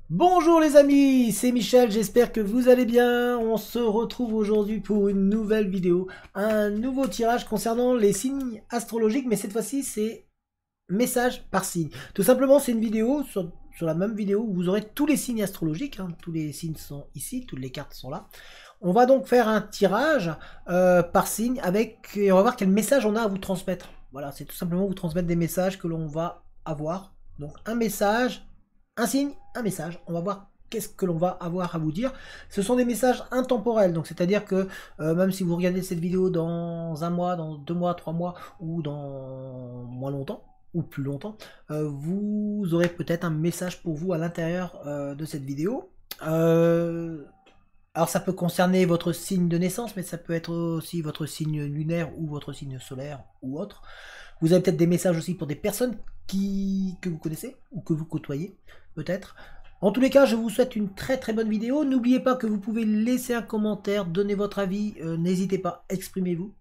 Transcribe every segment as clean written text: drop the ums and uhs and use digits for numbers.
Bonjour les amis, c'est Michel, j'espère que vous allez bien. On se retrouve aujourd'hui pour une nouvelle vidéo, un nouveau tirage concernant les signes astrologiques, mais cette fois-ci c'est message par signe. Tout simplement c'est une vidéo sur la même vidéo où vous aurez tous les signes astrologiques, hein. Tous les signes sont ici, toutes les cartes sont là. On va donc faire un tirage par signe et on va voir quel message on a à vous transmettre. Voilà, c'est tout simplement vous transmettre des messages que l'on va avoir. Donc un message, un signe, un message. On va voir qu'est-ce que l'on va avoir à vous dire. Ce sont des messages intemporels, donc c'est-à-dire que même si vous regardez cette vidéo dans un mois, dans 2 mois, 3 mois ou dans moins longtemps, ou plus longtemps, vous aurez peut-être un message pour vous à l'intérieur de cette vidéo. Alors ça peut concerner votre signe de naissance, mais ça peut être aussi votre signe lunaire ou votre signe solaire ou autre. Vous avez peut-être des messages aussi pour des personnes que vous connaissez ou que vous côtoyez, peut-être. En tous les cas, je vous souhaite une très très bonne vidéo. N'oubliez pas que vous pouvez laisser un commentaire, donner votre avis, n'hésitez pas, exprimez-vous.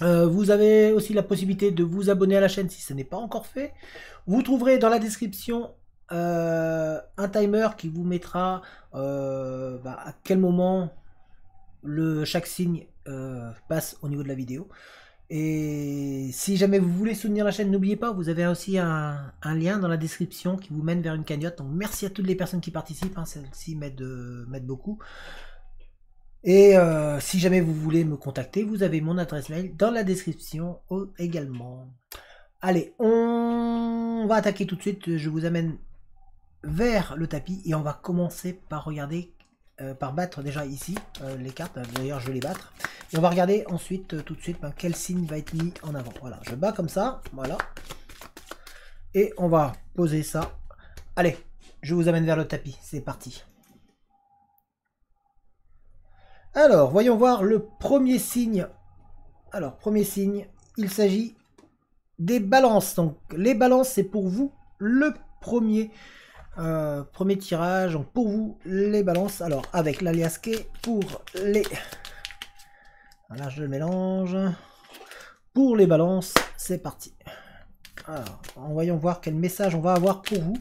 Vous avez aussi la possibilité de vous abonner à la chaîne si ce n'est pas encore fait. Vous trouverez dans la description un timer qui vous mettra à quel moment chaque signe passe au niveau de la vidéo. Et si jamais vous voulez soutenir la chaîne, n'oubliez pas, vous avez aussi un lien dans la description qui vous mène vers une cagnotte. Donc merci à toutes les personnes qui participent, hein, celles-ci m'aident beaucoup. Et si jamais vous voulez me contacter, vous avez mon adresse mail dans la description également. Allez, on va attaquer tout de suite. Je vous amène vers le tapis et on va commencer par regarder, par battre déjà ici les cartes. D'ailleurs, je vais les battre. Et on va regarder ensuite, tout de suite, quel signe va être mis en avant. Voilà, je bats comme ça, voilà. Et on va poser ça. Allez, je vous amène vers le tapis. C'est parti. Alors, voyons voir le premier signe. Alors, premier signe, il s'agit des balances. Donc, les balances, c'est pour vous le premier tirage. Donc, pour vous, les balances. Alors, avec l'alias K pour les... Là, je le mélange. Pour les balances, c'est parti. Alors, voyons voir quel message on va avoir pour vous,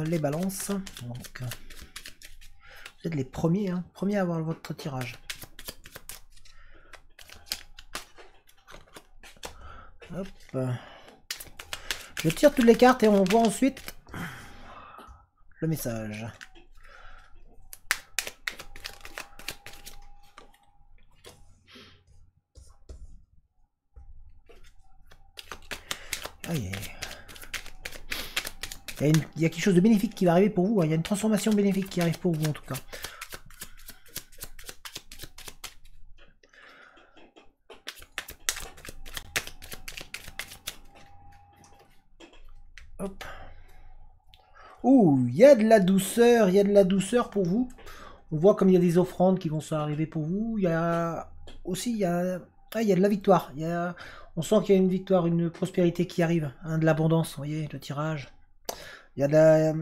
les balances. Donc, vous êtes les premiers, hein, premiers à avoir votre tirage. Hop. Je tire toutes les cartes et on voit ensuite le message. Aïe. Il y a quelque chose de bénéfique qui va arriver pour vous, hein. Il y a une transformation bénéfique qui arrive pour vous en tout cas. Hop. Ouh, il y a de la douceur, il y a de la douceur pour vous. On voit comme il y a des offrandes qui vont arriver pour vous. Il y a aussi, il y a de la victoire. On sent qu'il y a une victoire, une prospérité qui arrive, hein, de l'abondance. Vous voyez, le tirage. Il y a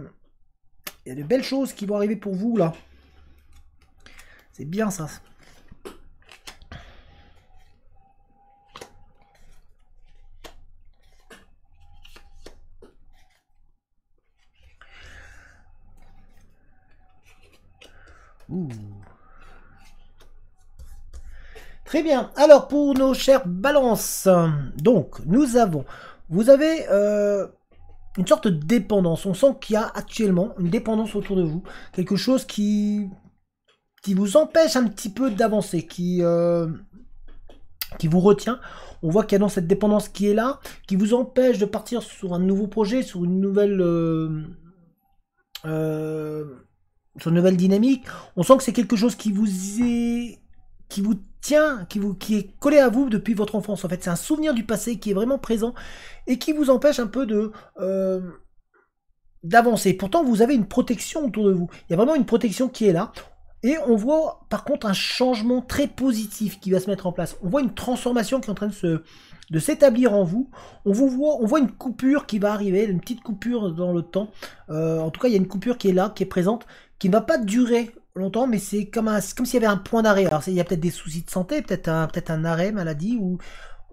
de belles choses qui vont arriver pour vous là. C'est bien ça. Ouh. Très bien. Alors pour nos chères balances, donc vous avez une sorte de dépendance. On sent qu'il y a actuellement une dépendance autour de vous, quelque chose qui vous empêche un petit peu d'avancer, qui vous retient. On voit qu'il y a dans cette dépendance qui est là, qui vous empêche de partir sur un nouveau projet, sur une nouvelle dynamique. On sent que c'est quelque chose qui vous tient, qui est collé à vous depuis votre enfance. En fait, c'est un souvenir du passé qui est vraiment présent et qui vous empêche un peu d'avancer. Pourtant, vous avez une protection autour de vous. Il y a vraiment une protection qui est là. Et on voit par contre un changement très positif qui va se mettre en place. On voit une transformation qui est en train de s'établir en vous. On voit une coupure qui va arriver, une petite coupure dans le temps. En tout cas, il y a une coupure qui est là, qui est présente, qui ne va pas durer longtemps, mais c'est comme s'il y avait un point d'arrêt. Alors, il y a peut-être des soucis de santé, peut-être un arrêt maladie ou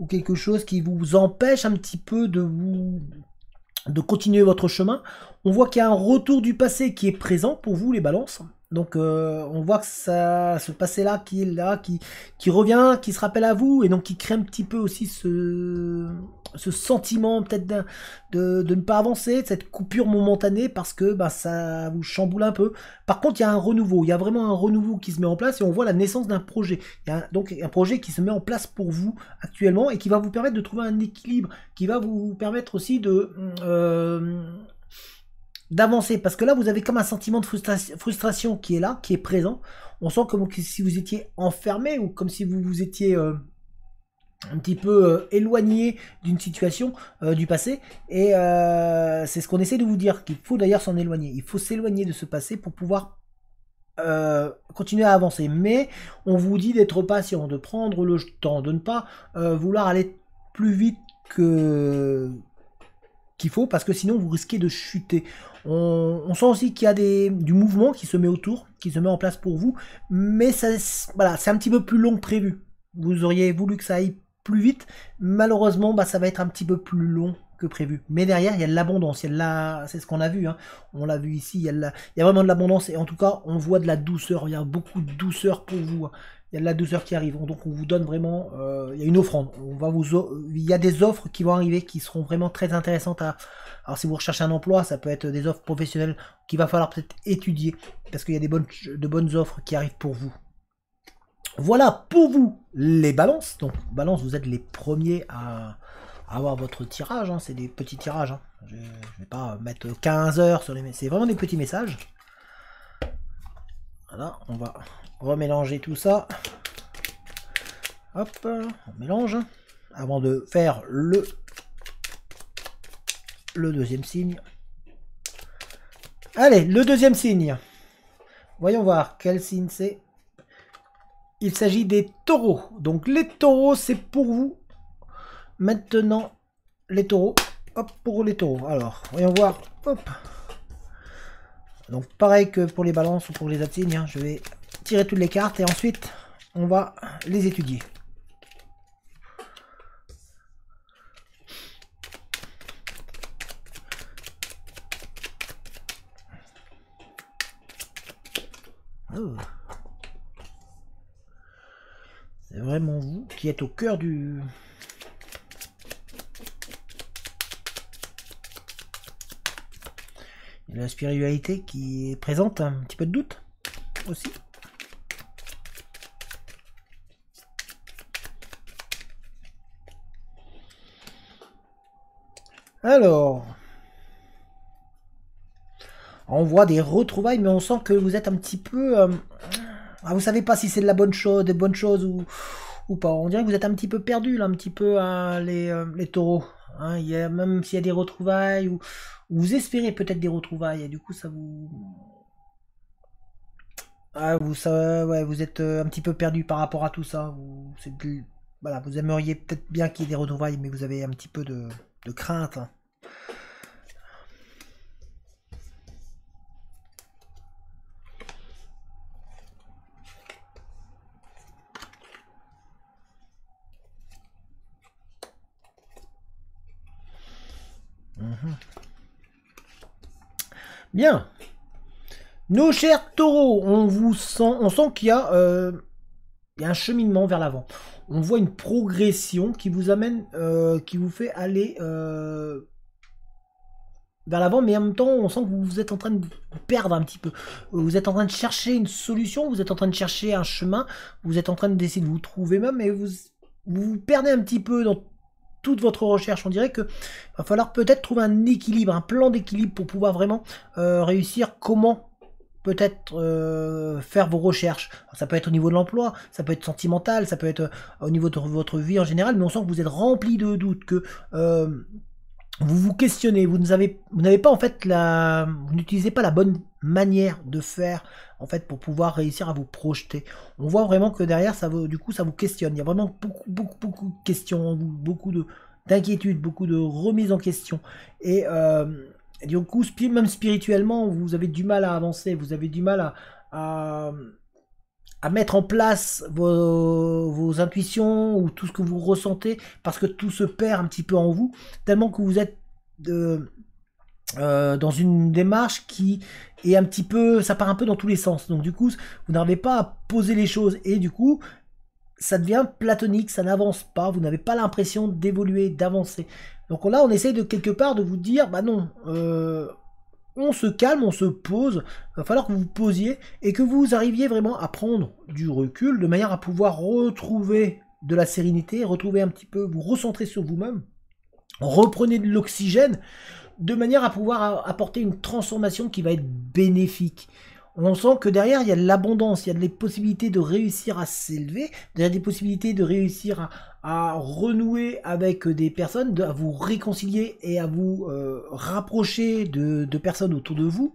quelque chose qui vous empêche un petit peu de de continuer votre chemin. On voit qu'il y a un retour du passé qui est présent pour vous, les balances. Donc on voit que ça, ce passé-là qui est là, qui revient, qui se rappelle à vous, et donc qui crée un petit peu aussi ce sentiment peut-être de ne pas avancer, de cette coupure momentanée, parce que bah, ça vous chamboule un peu. Par contre, il y a un renouveau, il y a vraiment un renouveau qui se met en place, et on voit la naissance d'un projet. Il y a donc un projet qui se met en place pour vous actuellement, et qui va vous permettre de trouver un équilibre, qui va vous permettre aussi de d'avancer, parce que là vous avez comme un sentiment de frustration qui est là, qui est présent. On sent comme si vous étiez enfermé, ou comme si vous vous étiez un petit peu éloigné d'une situation du passé, et c'est ce qu'on essaie de vous dire, qu'il faut d'ailleurs s'en éloigner, il faut s'éloigner de ce passé pour pouvoir continuer à avancer. Mais on vous dit d'être patient, de prendre le temps, de ne pas vouloir aller plus vite que qu'il faut, parce que sinon vous risquez de chuter. On sent aussi qu'il y a du mouvement qui se met autour, qui se met en place pour vous, mais ça, voilà, c'est un petit peu plus long que prévu. Vous auriez voulu que ça aille plus vite, malheureusement bah, ça va être un petit peu plus long que prévu. Mais derrière, il y a de l'abondance, c'est ce qu'on a vu, hein. On l'a vu ici, il y a vraiment de l'abondance, et en tout cas, on voit de la douceur, il y a beaucoup de douceur pour vous, hein. Il y a de la douceur qui arrive, donc on vous donne vraiment, il y a une offrande, il y a des offres qui vont arriver, qui seront vraiment très intéressantes alors si vous recherchez un emploi, ça peut être des offres professionnelles qu'il va falloir peut-être étudier, parce qu'il y a de bonnes offres qui arrivent pour vous. Voilà pour vous les balances. Donc balance, vous êtes les premiers à avoir votre tirage, hein. C'est des petits tirages, hein. Je vais pas mettre 15 heures sur les messages, c'est vraiment des petits messages. Voilà, on va remélanger tout ça. Hop, on mélange avant de faire le deuxième signe. Allez, le deuxième signe. Voyons voir quel signe c'est. Il s'agit des taureaux. Donc les taureaux, c'est pour vous. Maintenant, les taureaux. Hop, pour les taureaux. Alors, voyons voir. Hop. Donc pareil que pour les balances ou pour les autres signes, hein, je vais tirer toutes les cartes et ensuite on va les étudier. Oh. C'est vraiment vous qui êtes au cœur du... Il y a la spiritualité qui est présente, un petit peu de doute aussi. Alors, on voit des retrouvailles, mais on sent que vous êtes un petit peu... vous savez pas si c'est de la bonne chose, des bonnes choses ou pas. On dirait que vous êtes un petit peu perdu là, un petit peu les taureaux. Hein, même s'il y a des retrouvailles, ou vous espérez peut-être des retrouvailles, et du coup ça vous... ouais, vous êtes un petit peu perdu par rapport à tout ça. Voilà, vous aimeriez peut-être bien qu'il y ait des retrouvailles, mais vous avez un petit peu de crainte, hein. Bien. Nos chers taureaux, on sent qu'il y a un cheminement vers l'avant. On voit une progression qui vous amène, qui vous fait aller vers l'avant, mais en même temps, on sent que vous êtes en train de vous perdre un petit peu. Vous êtes en train de chercher une solution, vous êtes en train de chercher un chemin, vous êtes en train d'essayer de vous trouver même, et vous perdez un petit peu dans toute votre recherche. On dirait que va falloir peut-être trouver un équilibre, un plan d'équilibre pour pouvoir vraiment réussir comment peut-être faire vos recherches. Alors, ça peut être au niveau de l'emploi, ça peut être sentimental, ça peut être au niveau de votre vie en général, mais on sent que vous êtes rempli de doutes, que vous vous questionnez, vous n'avez pas en fait vous n'utilisez pas la bonne manière de faire en fait pour pouvoir réussir à vous projeter. On voit vraiment que derrière du coup ça vous questionne. Il y a vraiment beaucoup de questions en vous, beaucoup d'inquiétudes, beaucoup de remises en question, et du coup même spirituellement vous avez du mal à avancer, vous avez du mal à mettre en place vos intuitions ou tout ce que vous ressentez, parce que tout se perd un petit peu en vous, tellement que vous êtes dans une démarche qui est un petit peu, ça part un peu dans tous les sens. Donc du coup, vous n'arrivez pas à poser les choses et du coup, ça devient platonique, ça n'avance pas, vous n'avez pas l'impression d'évoluer, d'avancer. Donc là, on essaye de quelque part de vous dire, bah non, on se calme, on se pose, il va falloir que vous vous posiez et que vous arriviez vraiment à prendre du recul de manière à pouvoir retrouver de la sérénité, retrouver un petit peu, vous recentrer sur vous-même, reprenez de l'oxygène de manière à pouvoir apporter une transformation qui va être bénéfique. On sent que derrière, il y a de l'abondance, il y a des possibilités de réussir à s'élever, il y a des possibilités de réussir à renouer avec des personnes, à vous réconcilier et à vous rapprocher de personnes autour de vous.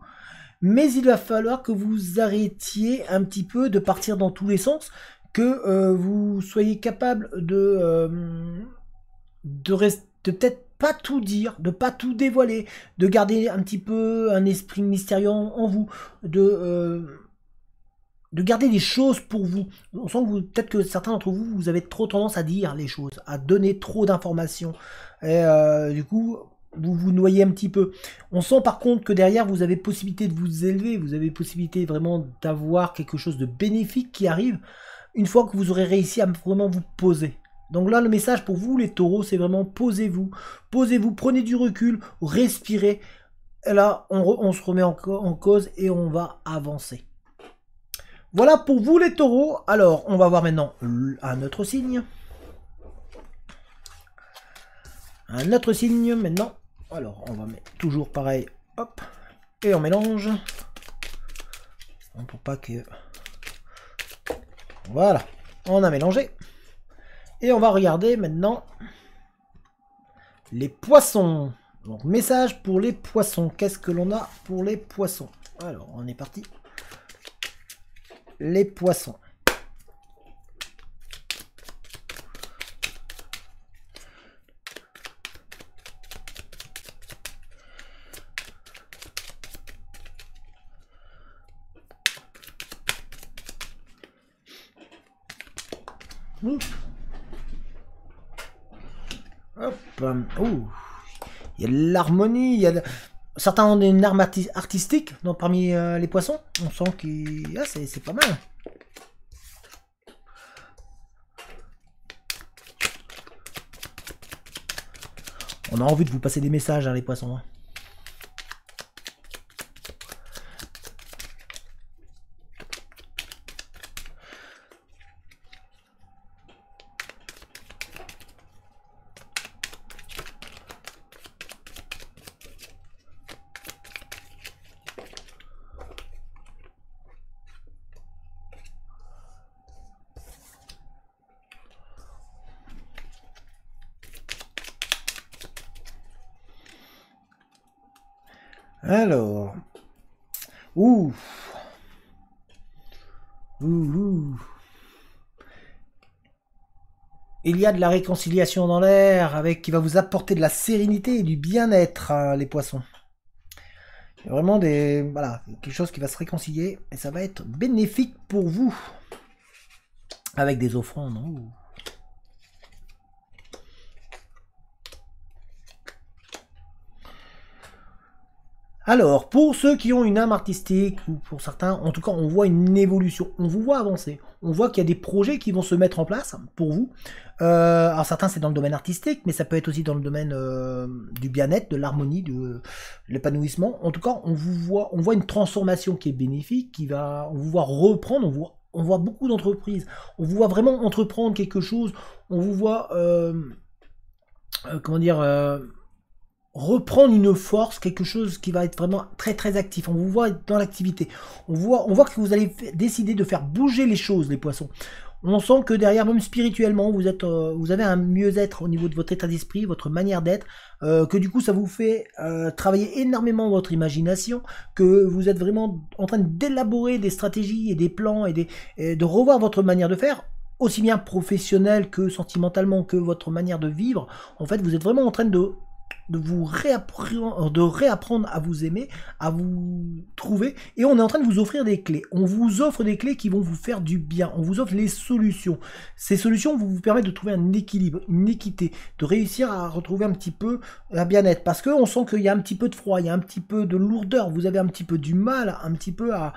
Mais il va falloir que vous arrêtiez un petit peu de partir dans tous les sens, que vous soyez capable de peut-être pas tout dire, de pas tout dévoiler, de garder un petit peu un esprit mystérieux en vous, de garder les choses pour vous. On sent que peut-être que certains d'entre vous, vous avez trop tendance à dire les choses, à donner trop d'informations. Et du coup, vous vous noyez un petit peu. On sent par contre que derrière, vous avez possibilité de vous élever, vous avez possibilité vraiment d'avoir quelque chose de bénéfique qui arrive une fois que vous aurez réussi à vraiment vous poser. Donc là, le message pour vous, les taureaux, c'est vraiment posez-vous, posez-vous, prenez du recul, respirez. Et là, on se remet en cause et on va avancer. Voilà pour vous, les taureaux. Alors, on va voir maintenant un autre signe. Un autre signe maintenant. Alors, on va mettre toujours pareil. Hop. Et on mélange. Pour pas que... Voilà. On a mélangé. Et on va regarder maintenant les poissons. Donc, message pour les poissons. Qu'est-ce que l'on a pour les poissons? Alors, on est parti. Les poissons. Ouf. Hop. Ouh. Il y a de l'harmonie, il y a de... Certains ont une arme artistique parmi les poissons. On sent que c'est pas mal. On a envie de vous passer des messages, hein, les poissons. Hein. Alors. Ouh. Ouh. Il y a de la réconciliation dans l'air qui va vous apporter de la sérénité et du bien-être, hein, les poissons. Il y a vraiment voilà, quelque chose qui va se réconcilier et ça va être bénéfique pour vous. Avec des offrandes. Ouh. Alors, pour ceux qui ont une âme artistique, ou pour certains, en tout cas, on voit une évolution, on vous voit avancer, on voit qu'il y a des projets qui vont se mettre en place pour vous. Alors certains, c'est dans le domaine artistique, mais ça peut être aussi dans le domaine du bien-être, de l'harmonie, de l'épanouissement. En tout cas, on voit une transformation qui est bénéfique, on vous voit reprendre, on voit beaucoup d'entreprises, on vous voit vraiment entreprendre quelque chose, on vous voit, comment dire... reprendre une force, quelque chose qui va être vraiment très très actif. On vous voit dans l'activité. On voit que vous allez décider de faire bouger les choses, les poissons. On sent que derrière, même spirituellement, vous avez un mieux-être au niveau de votre état d'esprit, votre manière d'être, que du coup ça vous fait travailler énormément votre imagination, que vous êtes vraiment en train d'élaborer des stratégies et des plans et de revoir votre manière de faire, aussi bien professionnelle que sentimentalement, que votre manière de vivre. En fait, vous êtes vraiment en train de de réapprendre à vous aimer, à vous trouver, et on est en train de vous offrir des clés. On vous offre des clés qui vont vous faire du bien, on vous offre les solutions. Ces solutions vont vous permettre de trouver un équilibre, une équité, de réussir à retrouver un petit peu un bien-être, parce qu'on sent qu'il y a un petit peu de froid, il y a un petit peu de lourdeur, vous avez un petit peu du mal, un petit peu à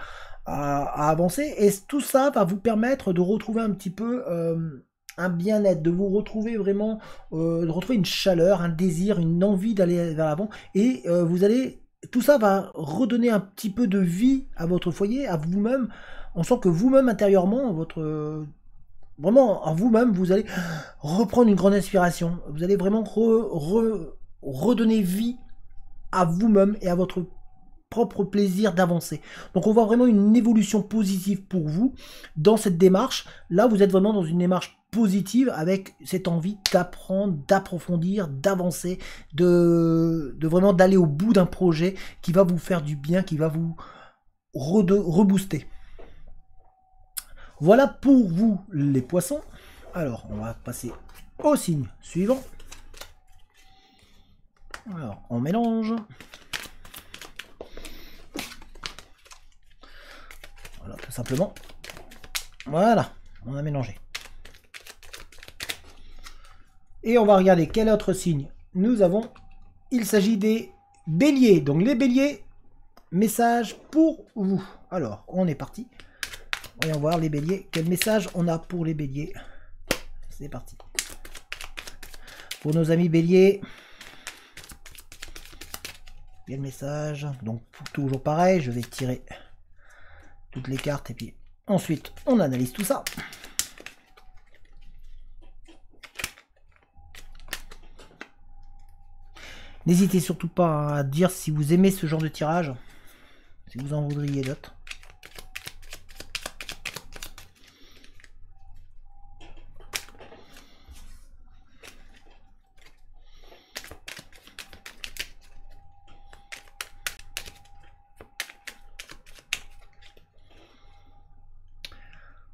avancer, et tout ça va vous permettre de retrouver un petit peu un bien-être, de vous retrouver vraiment, de retrouver une chaleur, un désir, une envie d'aller vers l'avant, et vous allez, tout ça va redonner un petit peu de vie à votre foyer, à vous-même. On sent que vous-même intérieurement, vraiment en vous-même, vous allez reprendre une grande inspiration. Vous allez vraiment redonner vie à vous-même et à votre propre plaisir d'avancer. Donc on voit vraiment une évolution positive pour vous dans cette démarche. Là, vous êtes vraiment dans une démarche positive avec cette envie d'apprendre, d'approfondir, d'avancer, de vraiment d'aller au bout d'un projet qui va vous faire du bien, qui va vous rebooster. Voilà pour vous les poissons. Alors, on va passer au signe suivant. Alors, on mélange. Voilà, tout simplement. Voilà, on a mélangé. Et on va regarder quel autre signe nous avons. Il s'agit des béliers. Donc les béliers, message pour vous. Alors, on est parti. Voyons voir les béliers. Quel message on a pour les béliers? C'est parti. Pour nos amis béliers. Quel message? Donc toujours pareil, je vais tirer toutes les cartes et puis ensuite on analyse tout ça. N'hésitez surtout pas à dire si vous aimez ce genre de tirage, si vous en voudriez d'autres.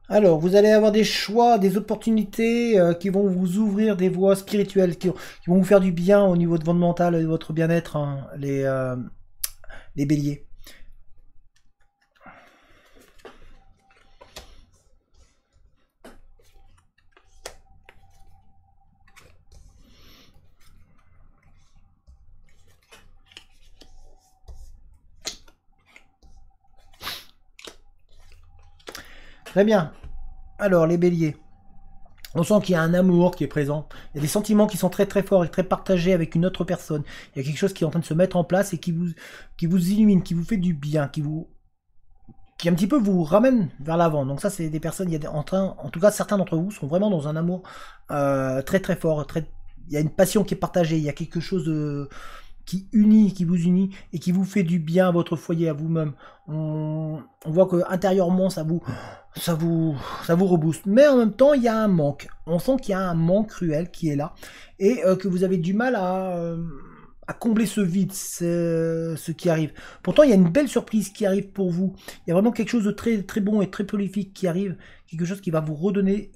Alors, vous allez avoir des choix, des opportunités qui vont vous ouvrir des voies spirituelles, qui vont vous faire du bien au niveau de votre mental et de votre bien-être, hein, les béliers. Très bien. Alors, les béliers. On sent qu'il y a un amour qui est présent. Il y a des sentiments qui sont très très forts et très partagés avec une autre personne. Il y a quelque chose qui est en train de se mettre en place et qui vous illumine, qui vous fait du bien, qui un petit peu vous ramène vers l'avant. Donc ça, c'est des personnes, en tout cas, certains d'entre vous sont vraiment dans un amour très très fort. Il y a une passion qui est partagée. Il y a quelque chose qui vous unit et qui vous fait du bien à votre foyer, à vous-même. On voit que intérieurement, ça vous rebooste. Mais en même temps, il y a un manque. On sent qu'il y a un manque cruel qui est là et que vous avez du mal à combler ce vide, ce qui arrive. Pourtant, il y a une belle surprise qui arrive pour vous. Il y a vraiment quelque chose de très très bon et très prolifique qui arrive, quelque chose qui va vous redonner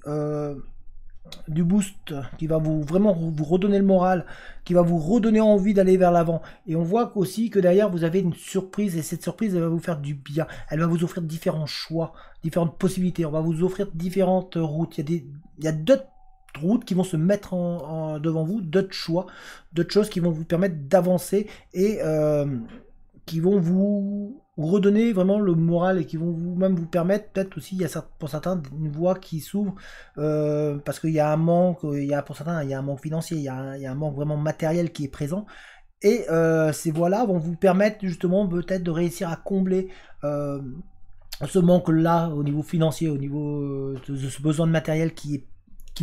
du boost, qui va vraiment vous redonner le moral, qui va vous redonner envie d'aller vers l'avant. Et on voit aussi que derrière vous avez une surprise, et cette surprise elle va vous faire du bien. Elle va vous offrir différents choix, différentes possibilités. On va vous offrir différentes routes. Il y a d'autres routes qui vont se mettre devant vous, d'autres choix, d'autres choses qui vont vous permettre d'avancer et qui vont vous redonner vraiment le moral et qui vont même vous permettre, peut-être aussi, il y a pour certains une voie qui s'ouvre parce qu'il y a un manque, pour certains il y a un manque financier, il y a un manque vraiment matériel qui est présent. Et ces voies-là vont vous permettre justement peut-être de réussir à combler ce manque-là au niveau financier, au niveau de ce besoin de matériel qui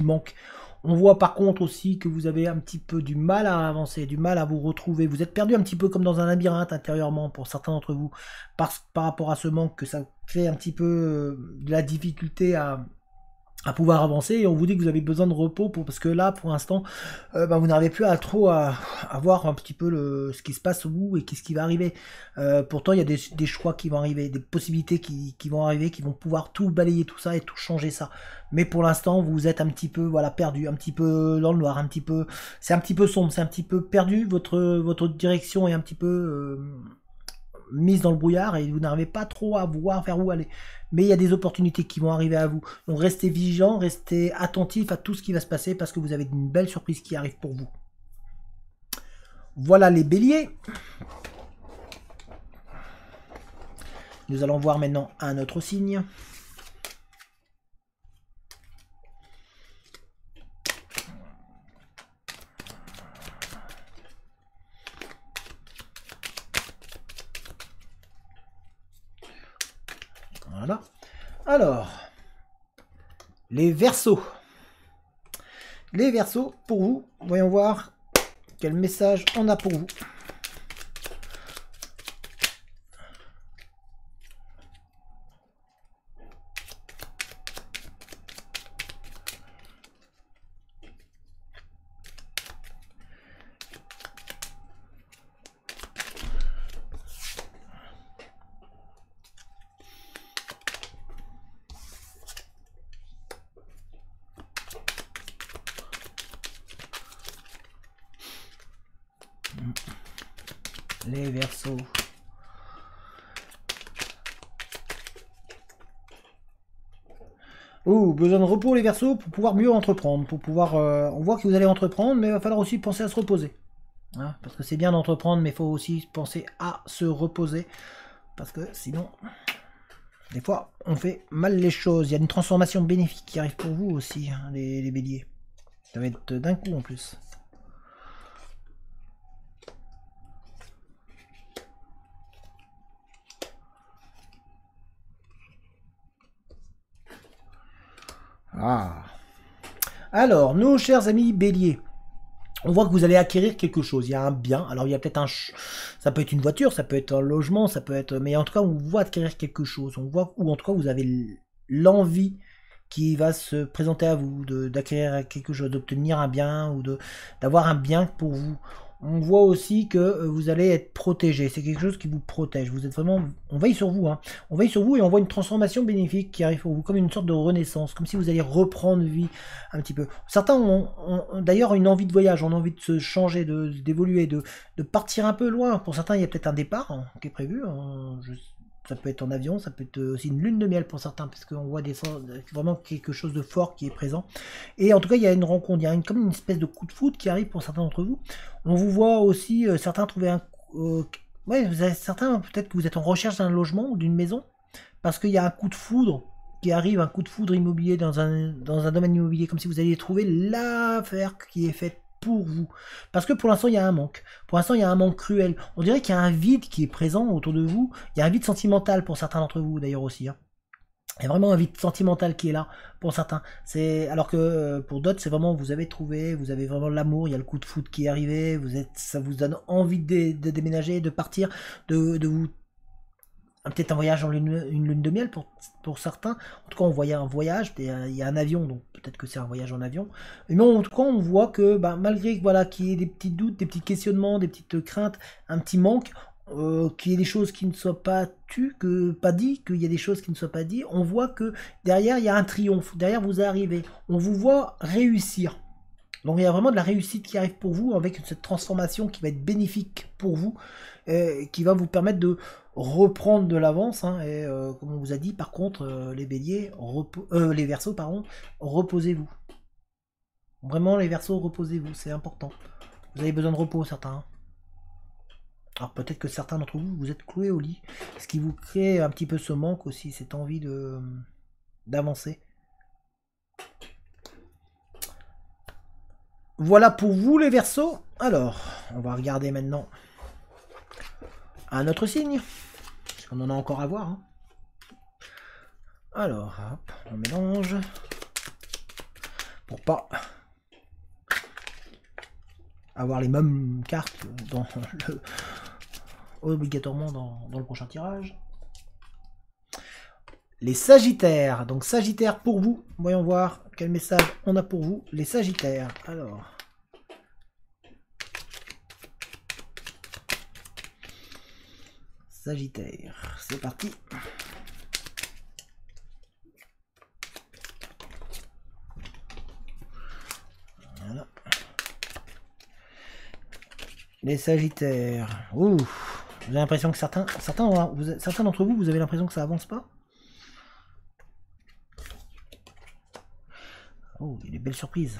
manque. On voit par contre aussi que vous avez un petit peu du mal à avancer, du mal à vous retrouver. Vous êtes perdu un petit peu comme dans un labyrinthe intérieurement pour certains d'entre vous, par rapport à ce manque, que ça fait un petit peu de la difficulté à à pouvoir avancer, et on vous dit que vous avez besoin de repos parce que là pour l'instant vous n'arrivez plus à trop à voir un petit peu ce qui se passe au bout et ce qui va arriver. Pourtant il y a des choix qui vont arriver, des possibilités qui vont arriver, qui vont pouvoir tout balayer tout ça et tout changer ça, mais pour l'instant vous êtes un petit peu perdu, un petit peu dans le noir, un petit peu, c'est un petit peu sombre, c'est un petit peu perdu, votre direction est un petit peu mise dans le brouillard et vous n'arrivez pas trop à voir vers où aller. Mais il y a des opportunités qui vont arriver à vous. Donc restez vigilants, restez attentifs à tout ce qui va se passer parce que vous avez une belle surprise qui arrive pour vous. Voilà les béliers. Nous allons voir maintenant un autre signe. Voilà. Alors, les Verseaux. Les Verseaux, pour vous, voyons voir quel message on a pour vous. Les Verseaux. Oh, besoin de repos les Verseaux pour pouvoir mieux entreprendre, pour pouvoir... on voit que vous allez entreprendre, mais il va falloir aussi penser à se reposer. Hein, parce que c'est bien d'entreprendre, mais il faut aussi penser à se reposer. Parce que sinon, des fois, on fait mal les choses. Il y a une transformation bénéfique qui arrive pour vous aussi, hein, les béliers. Ça va être d'un coup en plus. Ah. Alors, nos chers amis béliers, on voit que vous allez acquérir quelque chose. Il y a un bien. Alors, il y a peut-être ça peut être une voiture, ça peut être un logement, ça peut être... Mais en tout cas, on voit acquérir quelque chose. On voit, ou en tout cas, vous avez l'envie qui va se présenter à vous, d'acquérir quelque chose, d'obtenir un bien, ou d'avoir un bien pour vous. On voit aussi que vous allez être protégé. C'est quelque chose qui vous protège. Vous êtes vraiment... On veille sur vous. Hein. On veille sur vous et on voit une transformation bénéfique qui arrive pour vous, comme une sorte de renaissance, comme si vous alliez reprendre vie un petit peu. Certains ont d'ailleurs une envie de voyage, ont envie de se changer, d'évoluer, de partir un peu loin. Pour certains, il y a peut-être un départ qui est prévu. Ça peut être en avion, ça peut être aussi une lune de miel pour certains, parce qu'on voit vraiment quelque chose de fort qui est présent. Et en tout cas, il y a une rencontre, il y a comme une espèce de coup de foudre qui arrive pour certains d'entre vous. On vous voit aussi, certains trouver un... ouais, vous avez certains, peut-être que vous êtes en recherche d'un logement ou d'une maison, parce qu'il y a un coup de foudre qui arrive, un coup de foudre immobilier dans un domaine immobilier, comme si vous alliez trouver l'affaire qui est faite pour vous. Parce que pour l'instant, il y a un manque. Pour l'instant, il y a un manque cruel. On dirait qu'il y a un vide qui est présent autour de vous. Il y a un vide sentimental pour certains d'entre vous, d'ailleurs aussi. Hein. Il y a vraiment un vide sentimental qui est là pour certains. Alors que pour d'autres, c'est vraiment vous avez trouvé, vous avez vraiment l'amour. Il y a le coup de foudre qui est arrivé. Ça vous donne envie de déménager, de partir, de vous... Peut-être un voyage en une lune de miel pour certains. En tout cas, on voyait un voyage, il y a un avion, donc peut-être que c'est un voyage en avion. Mais en tout cas, on voit que malgré qu'il y ait des petits doutes, des petits questionnements, des petites craintes, un petit manque, qu'il y ait des choses qui ne soient pas pas dit, qu'il y ait des choses qui ne soient pas dites, on voit que derrière, il y a un triomphe. Derrière, vous arrivez. On vous voit réussir. Donc il y a vraiment de la réussite qui arrive pour vous avec cette transformation qui va être bénéfique pour vous, qui va vous permettre de reprendre de l'avance. Hein, et comme on vous a dit, par contre, les béliers, les Verseaux, pardon, reposez-vous. Vraiment, les Verseaux, reposez-vous, c'est important. Vous avez besoin de repos, certains. Hein. Alors peut-être que certains d'entre vous, vous êtes cloués au lit, ce qui vous crée un petit peu ce manque aussi, cette envie d'avancer. Voilà pour vous les Verseaux. Alors, on va regarder maintenant un autre signe. Parce qu'on en a encore à voir. Hein. Alors, hop, on mélange. Pour pas avoir les mêmes cartes obligatoirement dans le prochain tirage. les Sagittaires. Donc Sagittaire pour vous. Voyons voir quel message on a pour vous, les Sagittaires. Alors. Sagittaire, c'est parti. Voilà. Les Sagittaires. Ouh. J'ai l'impression que certains d'entre vous, vous avez l'impression que ça avance pas. Oh, il y a des belles surprises.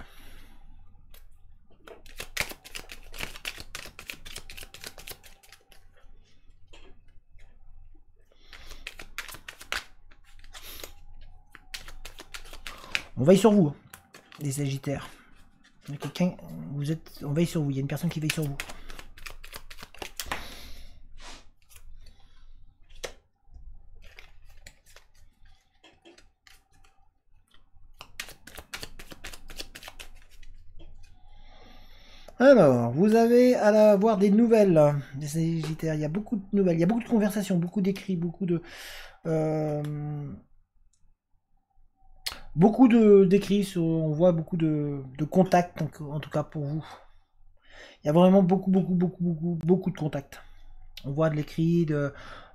On veille sur vous, les Sagittaires. Quelqu'un, vous êtes, on veille sur vous. Il y a une personne qui veille sur vous. Alors, vous avez à avoir des nouvelles des Sagittaires. Il y a beaucoup de nouvelles, il y a beaucoup de conversations, beaucoup d'écrits, beaucoup de d'écrits. On voit beaucoup de contacts, en tout cas pour vous. Il y a vraiment beaucoup de contacts. On voit de l'écrit,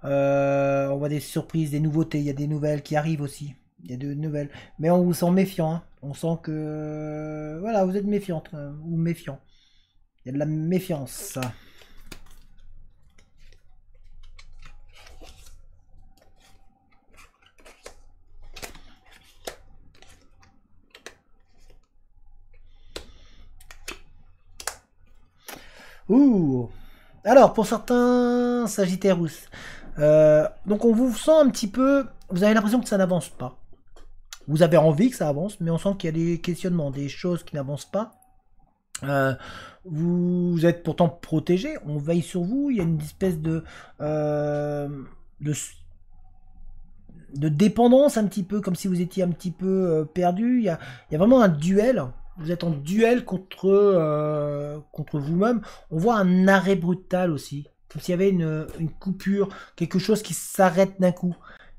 on voit des surprises, des nouveautés. Il y a des nouvelles qui arrivent aussi. Il y a de nouvelles, mais on vous sent méfiant. Hein. On sent que voilà, vous êtes méfiante ou méfiant. Il y a de la méfiance. Ouh. Alors, pour certains Sagittaires, donc on vous sent un petit peu... Vous avez l'impression que ça n'avance pas. Vous avez envie que ça avance, mais on sent qu'il y a des questionnements, des choses qui n'avancent pas. Vous êtes pourtant protégé, on veille sur vous, il y a une espèce de dépendance un petit peu, comme si vous étiez un petit peu perdu. Il y a vraiment un duel, vous êtes en duel contre vous-même. On voit un arrêt brutal aussi, comme s'il y avait une coupure, quelque chose qui s'arrête d'un coup.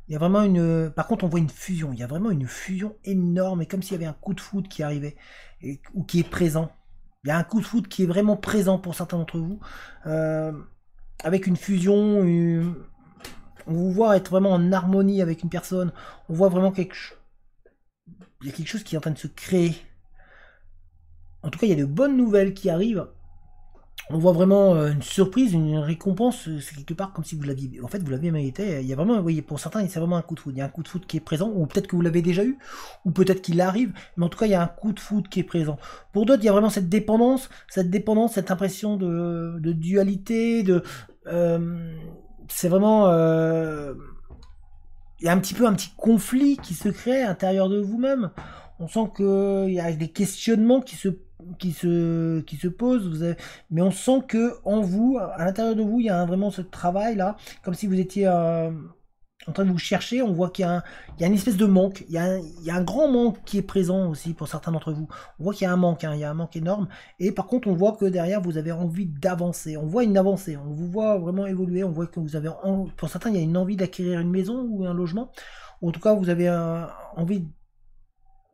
Il y a vraiment une... Par contre, on voit une fusion, il y a vraiment une fusion énorme, et comme s'il y avait un coup de foudre qui arrivait, ou qui est présent. Il y a un coup de foudre qui est vraiment présent pour certains d'entre vous. Avec une fusion, on vous voit être vraiment en harmonie avec une personne. On voit vraiment il y a quelque chose qui est en train de se créer. En tout cas, il y a de bonnes nouvelles qui arrivent. On voit vraiment une surprise, une récompense. C'est quelque part comme si vous l'aviez... En fait, vous l'aviez mérité. Il y a vraiment, vous voyez, pour certains, c'est vraiment un coup de foudre. Il y a un coup de foudre qui est présent, ou peut-être que vous l'avez déjà eu, ou peut-être qu'il arrive. Mais en tout cas, il y a un coup de foudre qui est présent. Pour d'autres, il y a vraiment cette dépendance, cette impression de dualité, c'est vraiment... il y a un petit conflit qui se crée à l'intérieur de vous-même. On sent qu'il y a des questionnements qui se posent, mais on sent que en vous, à l'intérieur de vous, il y a vraiment ce travail là, comme si vous étiez en train de vous chercher. On voit qu'il y a une espèce de manque, il y a un grand manque qui est présent aussi pour certains d'entre vous. On voit qu'il y a un manque, il y a un manque énorme, et par contre on voit que derrière vous avez envie d'avancer, on voit une avancée, on vous voit vraiment évoluer, on voit que vous avez, pour certains il y a une envie d'acquérir une maison ou un logement, ou en tout cas vous avez envie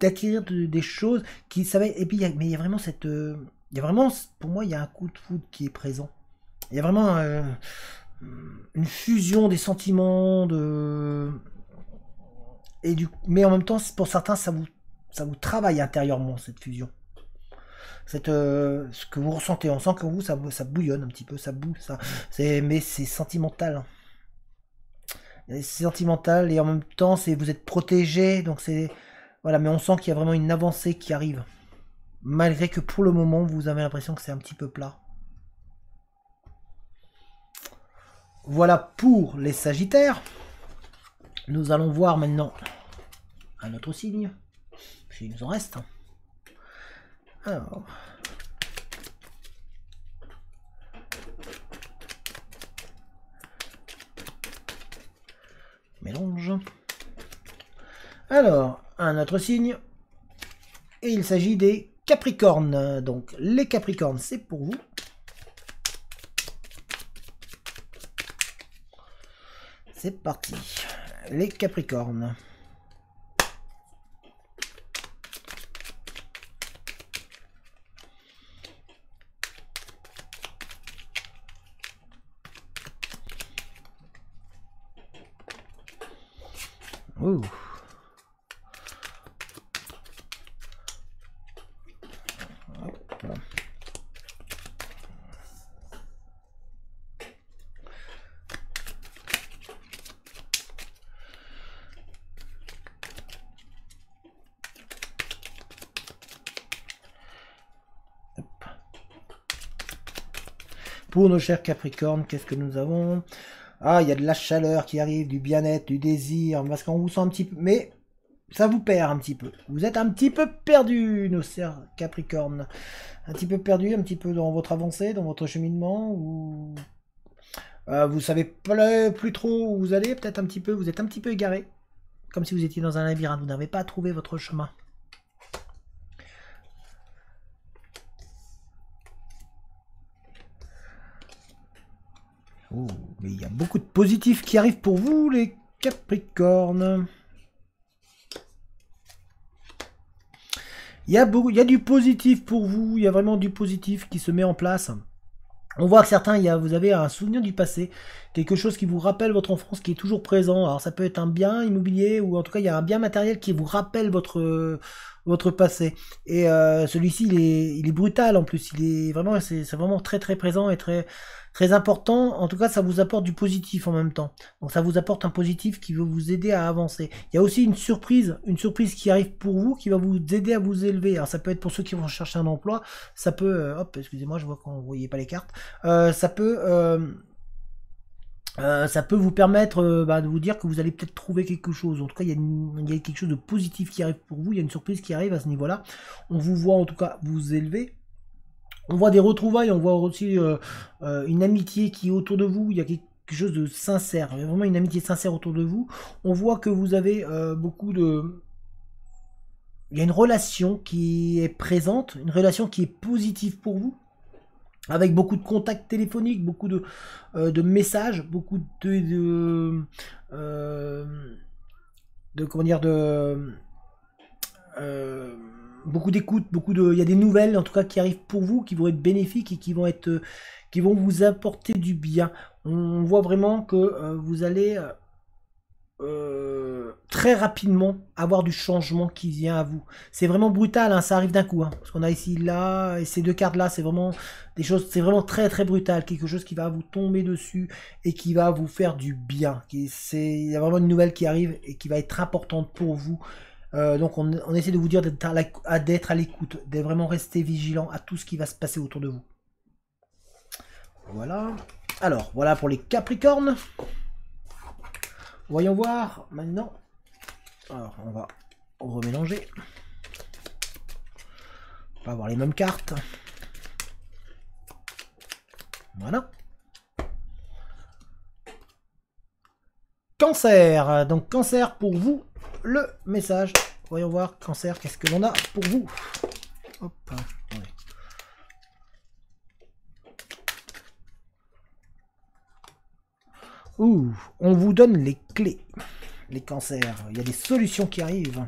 d'acquérir des choses qui savaient. Et puis mais il y a vraiment il y a vraiment, pour moi il y a un coup de foudre qui est présent. Il y a vraiment une fusion des sentiments mais en même temps pour certains ça vous travaille intérieurement, cette fusion, ce que vous ressentez. On sent que vous ça bouillonne un petit peu, mais c'est sentimental. C'est sentimental, et en même temps vous êtes protégé, donc c'est... Voilà, mais on sent qu'il y a vraiment une avancée qui arrive. Malgré que pour le moment, vous avez l'impression que c'est un petit peu plat. Voilà pour les Sagittaires. Nous allons voir maintenant un autre signe. Il nous en reste. Alors... mélange. Alors, un autre signe, et il s'agit des Capricornes. Donc les Capricornes, c'est pour vous. C'est parti. les Capricornes. Ouh. Pour nos chers Capricornes, qu'est-ce que nous avons? Ah, il y a de la chaleur qui arrive, du bien-être, du désir, parce qu'on vous sent un petit peu... Mais ça vous perd un petit peu. Vous êtes un petit peu perdu, nos chers Capricornes. Un petit peu perdu, un petit peu dans votre avancée, dans votre cheminement, ou... vous savez plus trop où vous allez, peut-être un petit peu, vous êtes un petit peu égaré. Comme si vous étiez dans un labyrinthe, vous n'avez pas trouvé votre chemin. Oh, mais il y a beaucoup de positifs qui arrivent pour vous, les Capricornes. Il y a du positif pour vous, il y a vraiment du positif qui se met en place. On voit que certains, vous avez un souvenir du passé, quelque chose qui vous rappelle votre enfance, qui est toujours présent. Alors ça peut être un bien immobilier, ou en tout cas il y a un bien matériel qui vous rappelle votre passé. Et celui-ci, il est brutal en plus, c'est vraiment très très présent et très très important. En tout cas, ça vous apporte du positif en même temps. Donc ça vous apporte un positif qui va vous aider à avancer. Il y a aussi une surprise qui arrive pour vous, qui va vous aider à vous élever. Alors ça peut être pour ceux qui vont chercher un emploi, ça peut, hop, excusez-moi, je vois qu'on ne voyait pas les cartes. Ça peut vous permettre de vous dire que vous allez peut-être trouver quelque chose. En tout cas, il y a quelque chose de positif qui arrive pour vous. Il y a une surprise qui arrive à ce niveau-là. On vous voit en tout cas vous élever. On voit des retrouvailles, on voit aussi une amitié qui est autour de vous. Il y a quelque chose de sincère. Il y a vraiment une amitié sincère autour de vous. On voit que vous avez beaucoup de... Il y a une relation qui est présente, une relation qui est positive pour vous, avec beaucoup de contacts téléphoniques, beaucoup de messages, beaucoup comment dire, beaucoup d'écoute, il y a des nouvelles en tout cas qui arrivent pour vous, qui vont être bénéfiques et qui vont vous apporter du bien. On voit vraiment que vous allez très rapidement avoir du changement qui vient à vous. C'est vraiment brutal, hein, ça arrive d'un coup. Hein, parce qu'on a ici, là, et ces deux cartes là, c'est vraiment des choses, c'est vraiment très très brutal. Quelque chose qui va vous tomber dessus et qui va vous faire du bien. Il y a vraiment une nouvelle qui arrive et qui va être importante pour vous. Donc on essaie de vous dire d'être à l'écoute, de vraiment rester vigilant à tout ce qui va se passer autour de vous. Voilà. Alors, voilà pour les Capricornes. Voyons voir maintenant. Alors, on va remélanger. On va avoir les mêmes cartes. Voilà. Cancer. Donc, Cancer pour vous, le message. Voyons voir, Cancer, qu'est-ce que l'on a pour vous. Hop. Ouais. Ouh, on vous donne les clés, les cancers. Il y a des solutions qui arrivent.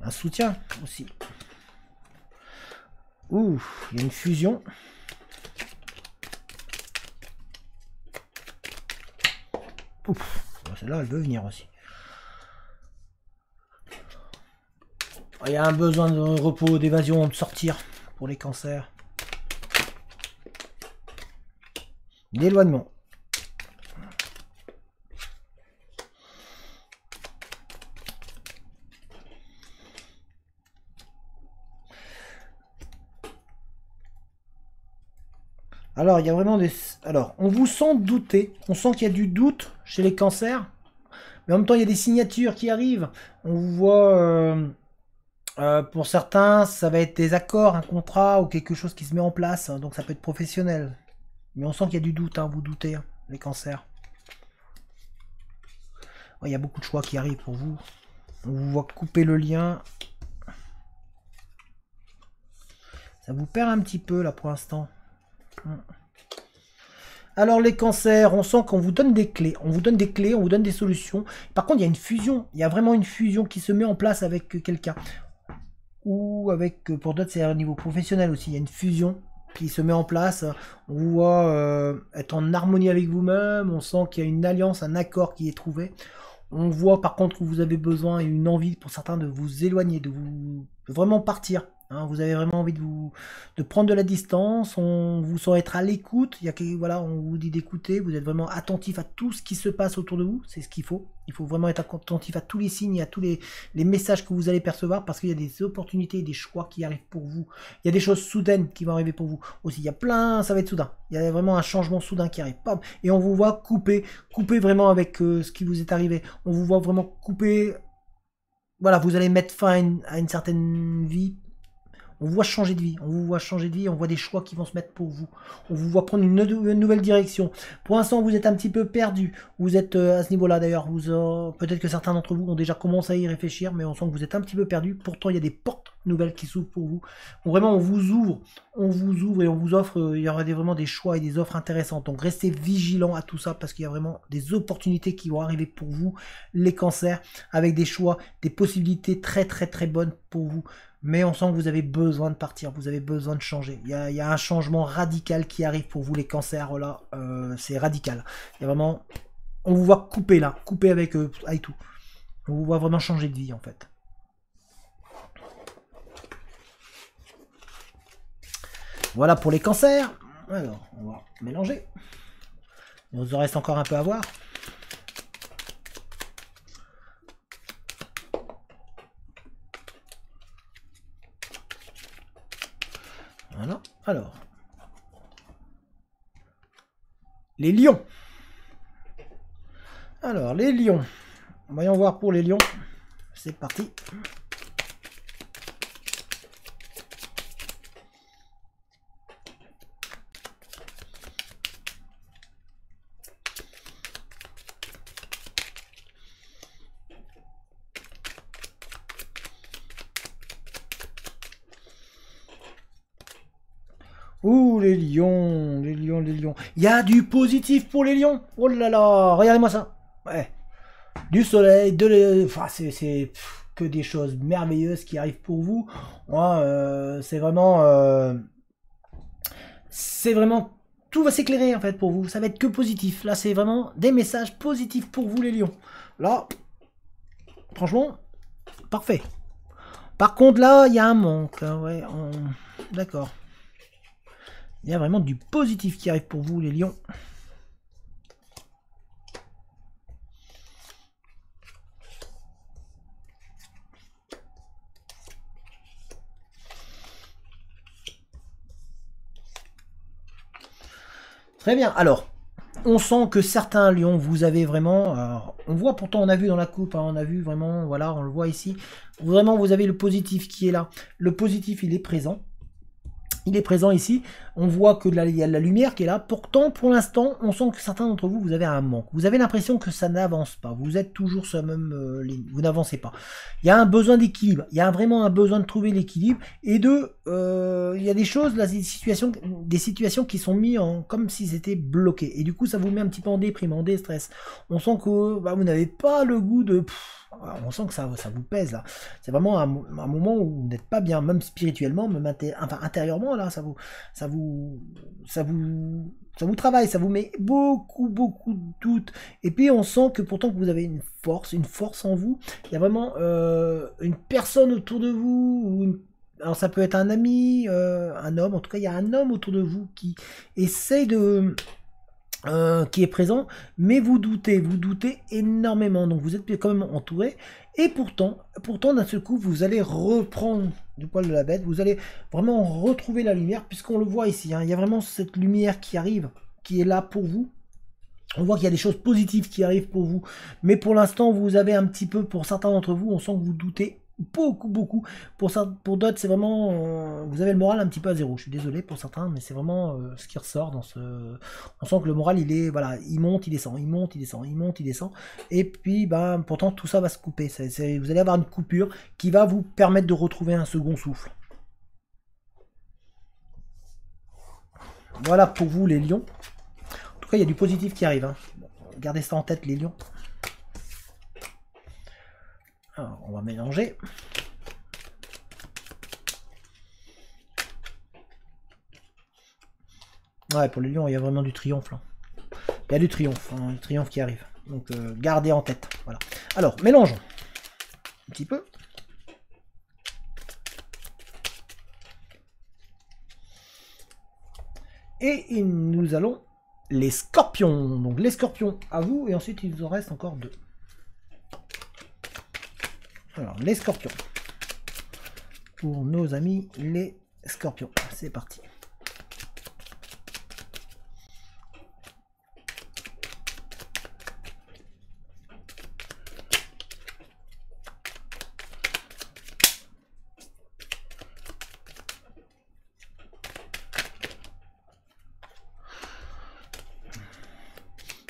Un soutien aussi. Ouh, il y a une fusion. Ouf, celle-là, elle veut venir aussi. Il y a un besoin de repos, d'évasion, de sortir pour les cancers. L'éloignement. Alors, il y a vraiment des... Alors, on vous sent douter. On sent qu'il y a du doute chez les cancers. Mais en même temps, il y a des signatures qui arrivent. On vous voit... pour certains, ça va être des accords, un contrat ou quelque chose qui se met en place. Donc, ça peut être professionnel. Mais on sent qu'il y a du doute, hein, vous doutez, hein, les cancers. Il y a beaucoup de choix qui arrivent pour vous. On vous voit couper le lien. Ça vous perd un petit peu là pour l'instant. Alors les cancers, on sent qu'on vous donne des clés, on vous donne des clés, on vous donne des solutions. Par contre, il y a une fusion, il y a vraiment une fusion qui se met en place avec quelqu'un. Ou avec, pour d'autres, c'est au niveau professionnel aussi, il y a une fusion qui se met en place. On vous voit être en harmonie avec vous-même, on sent qu'il y a une alliance, un accord qui est trouvé. On voit par contre que vous avez besoin et une envie pour certains de vous éloigner, de vraiment partir. Hein. Vous avez vraiment envie de prendre de la distance, on vous sent être à l'écoute. Voilà, on vous dit d'écouter, vous êtes vraiment attentif à tout ce qui se passe autour de vous, c'est ce qu'il faut. Il faut vraiment être attentif à tous les signes, à tous les messages que vous allez percevoir parce qu'il y a des opportunités, des choix qui arrivent pour vous. Il y a des choses soudaines qui vont arriver pour vous aussi. Il y a plein, ça va être soudain. Il y a vraiment un changement soudain qui arrive. Pam, et on vous voit couper vraiment avec ce qui vous est arrivé. On vous voit vraiment couper. Voilà, vous allez mettre fin à une certaine vie. On vous voit changer de vie, on vous voit changer de vie, on voit des choix qui vont se mettre pour vous. On vous voit prendre une nouvelle direction. Pour l'instant, vous êtes un petit peu perdu. Vous êtes à ce niveau-là d'ailleurs. Peut-être que certains d'entre vous ont déjà commencé à y réfléchir, mais on sent que vous êtes un petit peu perdu. Pourtant, il y a des portes nouvelles qui s'ouvrent pour vous. Vraiment, on vous ouvre et on vous offre. Il y aura vraiment des choix et des offres intéressantes. Donc, restez vigilants à tout ça parce qu'il y a vraiment des opportunités qui vont arriver pour vous, les cancers, avec des choix, des possibilités très très très bonnes pour vous. Mais on sent que vous avez besoin de partir, vous avez besoin de changer. Il y a un changement radical qui arrive pour vous, les cancers, là, c'est radical. Il y a vraiment, on vous voit couper là, couper avec tout. On vous voit vraiment changer de vie en fait. Voilà pour les cancers. Alors, on va mélanger. Il nous en reste encore un peu à voir. Voilà. Alors, les lions. Alors, les lions. Voyons voir pour les lions. C'est parti. Ouh, les lions, les lions, les lions. Il y a du positif pour les lions. Oh là là, regardez-moi ça. Ouais. Du soleil, enfin, c'est que des choses merveilleuses qui arrivent pour vous. C'est vraiment, tout va s'éclairer en fait pour vous. Ça va être que positif. Là, c'est vraiment des messages positifs pour vous, les lions. Là, franchement, parfait. Par contre, là, il y a un manque. Hein, ouais, d'accord. Il y a vraiment du positif qui arrive pour vous, les lions. Très bien. Alors, on sent que certains lions, vous avez vraiment... on voit pourtant, on a vu dans la coupe, hein, on a vu vraiment, voilà, on le voit ici. Vraiment, vous avez le positif qui est là. Le positif, il est présent. Il est présent ici, on voit que il y a de la lumière qui est là. Pourtant, pour l'instant, on sent que certains d'entre vous, vous avez un manque. Vous avez l'impression que ça n'avance pas. Vous êtes toujours sur la même ligne. Vous n'avancez pas. Il y a un besoin d'équilibre. Il y a vraiment un besoin de trouver l'équilibre. Et il y a des choses, là, des situations qui sont mises en comme si c'était bloqué. Et du coup, ça vous met un petit peu en déprime, en déstress. On sent que vous n'avez pas le goût de... on sent que ça vous pèse là. C'est vraiment un moment où vous n'êtes pas bien, même spirituellement, même intérieurement là, ça vous travaille, ça vous met beaucoup de doutes. Et puis on sent que pourtant que vous avez une force en vous. Il y a vraiment une personne autour de vous, alors ça peut être un ami, un homme. En tout cas, il y a un homme autour de vous qui essaye qui est présent, mais vous doutez énormément, donc vous êtes quand même entouré, et pourtant d'un seul coup, vous allez reprendre du poil de la bête, vous allez vraiment retrouver la lumière, puisqu'on le voit ici, hein, il y a vraiment cette lumière qui arrive, qui est là pour vous. On voit qu'il y a des choses positives qui arrivent pour vous, mais pour l'instant, vous avez un petit peu, pour certains d'entre vous, on sent que vous doutez beaucoup. Pour d'autres, c'est vraiment... vous avez le moral un petit peu à zéro. Je suis désolé pour certains, mais c'est vraiment ce qui ressort dans ce... On sent que le moral, il est... Voilà, il monte, il descend, il monte, il descend, il monte, il descend. Et puis, pourtant, tout ça va se couper. Vous allez avoir une coupure qui va vous permettre de retrouver un second souffle. Voilà pour vous, les lions. tout cas, il y a du positif qui arrive. Hein. Bon, gardez ça en tête, les lions. Alors, on va mélanger. Ouais, pour les lions, il y a vraiment du triomphe. Là. Il y a du triomphe, hein, du triomphe qui arrive. Donc, gardez en tête. Voilà. Alors, mélangeons. Un petit peu. Et nous allons les scorpions. Donc les scorpions à vous, et ensuite il nous en reste encore 2. Alors les scorpions. Pour nos amis les scorpions. C'est parti.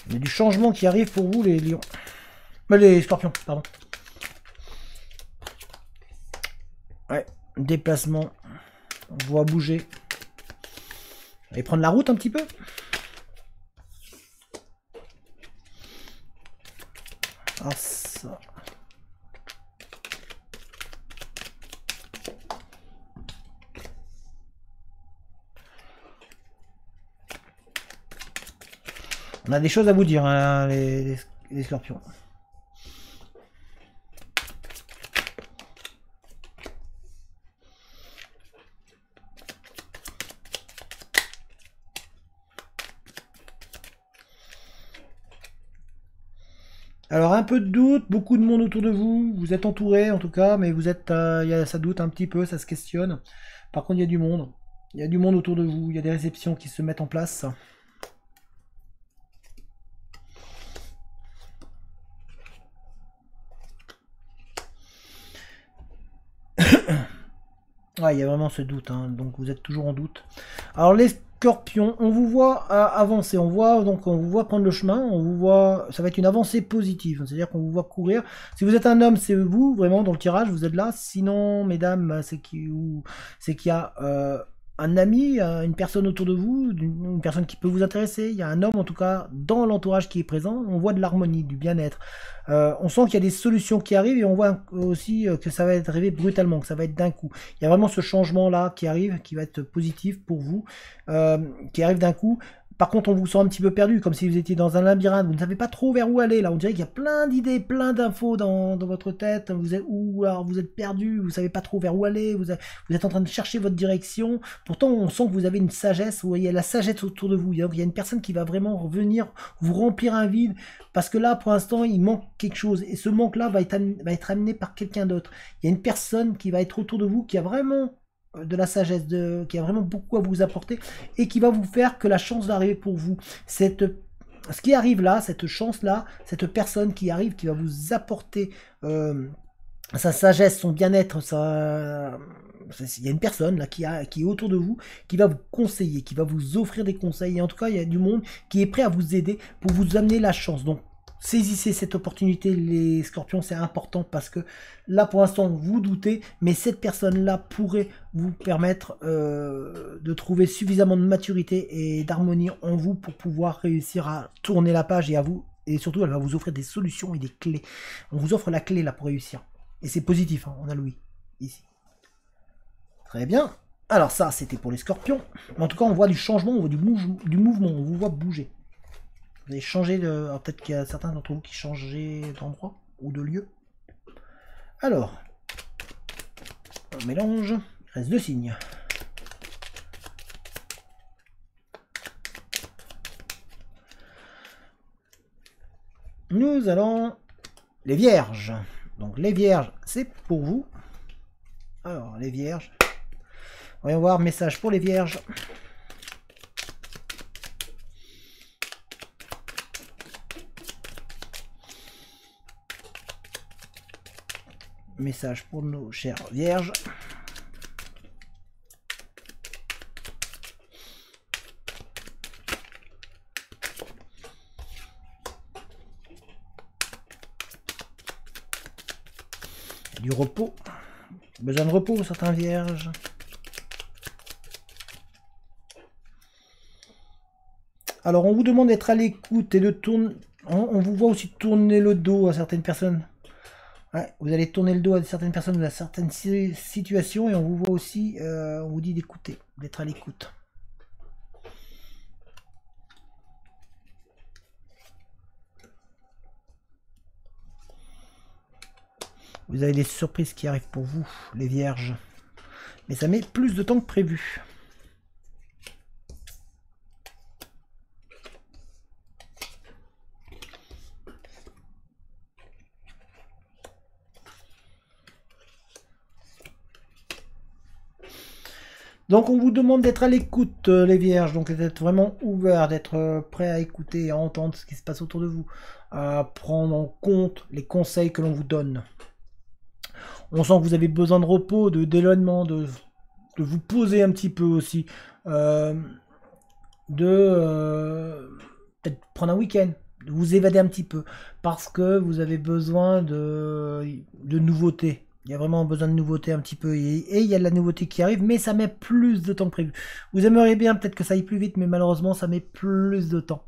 Il y a du changement qui arrive pour vous, les lions. Les scorpions, pardon. Ouais, déplacement. On voit bouger. Et prendre la route un petit peu. Alors ça. On a des choses à vous dire, hein, les scorpions. Alors un peu de doute, beaucoup de monde autour de vous, vous êtes entouré en tout cas, mais vous êtes, ça doute un petit peu, ça se questionne. Par contre il y a du monde, autour de vous, il y a des réceptions qui se mettent en place. Ouais, il y a vraiment ce doute, hein, donc vous êtes toujours en doute. Alors les scorpions, on vous voit avancer, on vous voit prendre le chemin, on vous voit, ça va être une avancée positive, c'est-à-dire qu'on vous voit courir. Si vous êtes un homme, c'est vous, vraiment, dans le tirage, vous êtes là. Sinon, mesdames, c'est qu'il y a un ami, une personne autour de vous, une personne qui peut vous intéresser. Il y a un homme, en tout cas, dans l'entourage qui est présent. On voit de l'harmonie, du bien-être. On sent qu'il y a des solutions qui arrivent et on voit aussi que ça va être arrivé brutalement, que ça va être d'un coup. Il y a vraiment ce changement-là qui arrive, qui va être positif pour vous, qui arrive d'un coup. Par contre, on vous sent un petit peu perdu, comme si vous étiez dans un labyrinthe. Vous ne savez pas trop vers où aller. Là, on dirait qu'il y a plein d'idées, plein d'infos dans votre tête. Vous êtes perdu, vous ne savez pas trop vers où aller. Vous êtes en train de chercher votre direction. Pourtant, on sent que vous avez une sagesse. Il y a la sagesse autour de vous. Il y a une personne qui va vraiment venir vous remplir un vide. Parce que là, pour l'instant, il manque quelque chose. Et ce manque-là va être amené par quelqu'un d'autre. Il y a une personne qui va être autour de vous, qui a vraiment de la sagesse, qui a vraiment beaucoup à vous apporter et qui va vous faire que la chance va arriver pour vous. Ce qui arrive là, cette chance-là, cette personne qui arrive, qui va vous apporter sa sagesse, son bien-être, il y a une personne là qui est autour de vous, qui va vous conseiller, qui va vous offrir des conseils. Et en tout cas, il y a du monde qui est prêt à vous aider pour vous amener la chance. Donc, saisissez cette opportunité, les scorpions, c'est important parce que là, pour l'instant, vous doutez, mais cette personne-là pourrait vous permettre de trouver suffisamment de maturité et d'harmonie en vous pour pouvoir réussir à tourner la page et surtout, elle va vous offrir des solutions et des clés. On vous offre la clé là pour réussir. Et c'est positif, hein, on a Louis ici. Très bien. Alors ça, c'était pour les scorpions. Mais en tout cas, on voit du changement, on voit du mouvement, on vous voit bouger. Vous avez changé de... Alors peut-être qu'il y a certains d'entre vous qui changeaient d'endroit ou de lieu. Alors, on mélange. Il reste 2 signes. Nous allons... Les vierges. Donc les vierges, c'est pour vous. Alors, les vierges. Voyons voir, message pour les vierges. Message pour nos chères vierges. Du repos. Besoin de repos, certains vierges. Alors, on vous demande d'être à l'écoute et de tourner. On vous voit aussi tourner le dos à certaines personnes. Ouais, vous allez tourner le dos à certaines personnes ou à certaines situations et on vous voit aussi, on vous dit d'écouter, d'être à l'écoute. Vous avez des surprises qui arrivent pour vous, les vierges. Mais ça met plus de temps que prévu. Donc on vous demande d'être à l'écoute, les vierges, donc d'être vraiment ouvert, d'être prêt à écouter et à entendre ce qui se passe autour de vous, à prendre en compte les conseils que l'on vous donne. On sent que vous avez besoin de repos, d'éloignement, de vous poser un petit peu aussi, peut-être prendre un week-end, de vous évader un petit peu, parce que vous avez besoin de nouveautés. Il y a vraiment besoin de nouveautés un petit peu, et il y a de la nouveauté qui arrive, mais ça met plus de temps que prévu. Vous aimeriez bien peut-être que ça aille plus vite, mais malheureusement ça met plus de temps.